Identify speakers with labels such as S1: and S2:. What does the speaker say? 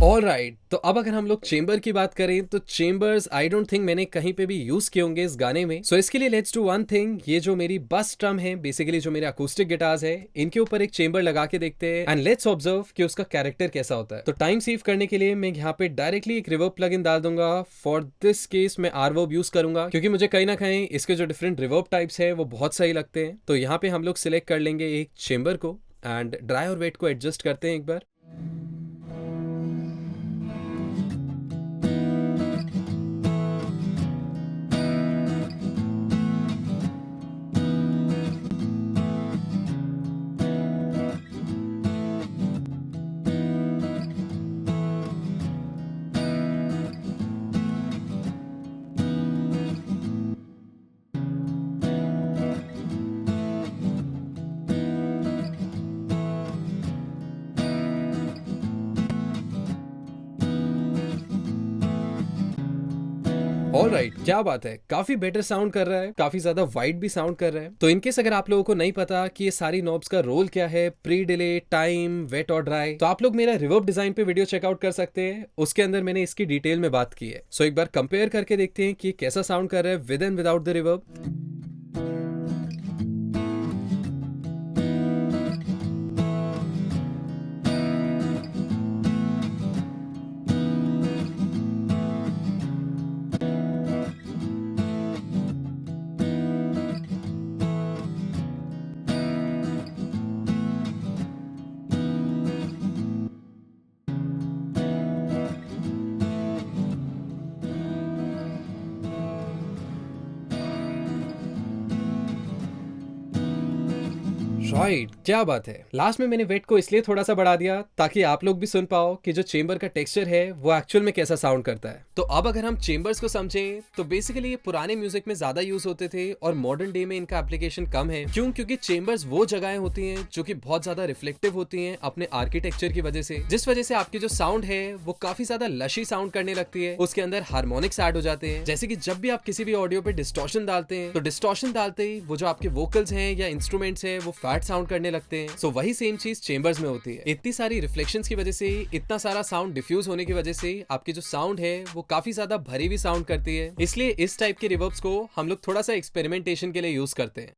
S1: Alright, तो अब अगर हम लोग चेंबर की बात करें तो चेंबर्स आई डोंट थिंक मैंने कहीं पे भी यूज किए होंगे इस गाने में। सो इसके लिए लेट्स डू वन थिंग, ये जो मेरी बस ड्रम है, बेसिकली जो मेरे अकूस्टिक गिटार्स है, इनके ऊपर एक चेंबर लगा के देखते हैं एंड लेट्स ऑब्जर्व कि उसका कैरेक्टर कैसा होता है। तो टाइम सेव करने के लिए मैं यहाँ पे डायरेक्टली एक रिवर्ब प्लगइन डाल दूंगा। फॉर दिस केस मैं आरवर्ब यूज करूंगा क्योंकि मुझे कहीं ना कहीं इसके जो डिफरेंट रिवर्ब टाइप्स है वो बहुत सही लगते हैं। तो यहाँ पे हम लोग सिलेक्ट कर लेंगे एक चेंबर को एंड ड्राई और वेट को एडजस्ट करते हैं एक बार। ऑलराइट, क्या बात है, काफी बेटर साउंड कर रहा है, काफी ज्यादा वाइड भी साउंड कर रहा है। तो इनकेस अगर आप लोगों को नहीं पता कि ये सारी नॉब्स का रोल क्या है, प्री डिले, टाइम, वेट और ड्राई, तो आप लोग मेरा रिवर्ब डिजाइन पे वीडियो चेकआउट कर सकते हैं। उसके अंदर मैंने इसकी डिटेल में बात की है। सो एक बार कंपेयर करके देखते हैं कि कैसा साउंड कर रहा है with and without the reverb. Right, क्या बात है। लास्ट में मैंने वेट को इसलिए थोड़ा सा बढ़ा दिया ताकि आप लोग भी सुन पाओ कि जो चेंबर का टेक्सचर है वो एक्चुअल में कैसा साउंड करता है। तो अब अगर हम चेंबर्स को समझें तो बेसिकली ये पुराने म्यूजिक में ज्यादा यूज होते थे और मॉडर्न डे में इनका एप्लीकेशन कम है। क्यों? क्योंकि चेंबर्स वो जगहें होती हैं जो कि बहुत ज्यादा रिफ्लेक्टिव होती हैं अपने आर्किटेक्चर की वजह से, जिस वजह से आपकी जो साउंड है वो काफी ज्यादा लशी साउंड करने लगती है। उसके अंदर हार्मोनिक्स ऐड हो जाते हैं। जैसे कि जब भी आप किसी भी ऑडियो पे डिस्टॉर्शन डालते हैं तो डिस्टॉर्शन डालते ही वो जो आपके वोकल्स हैं या इंस्ट्रूमेंट्स हैं वो फैट साउंड करने लगते हैं। सो वही सेम चीज चेंबर्स में होती है। इतनी सारी रिफ्लेक्शंस की वजह से, इतना सारा साउंड डिफ्यूज होने की वजह से आपकी जो साउंड है वो काफी ज्यादा भरी हुई साउंड करती है। इसलिए इस टाइप के रिवर्ब्स को हम लोग थोड़ा सा एक्सपेरिमेंटेशन के लिए यूज करते हैं।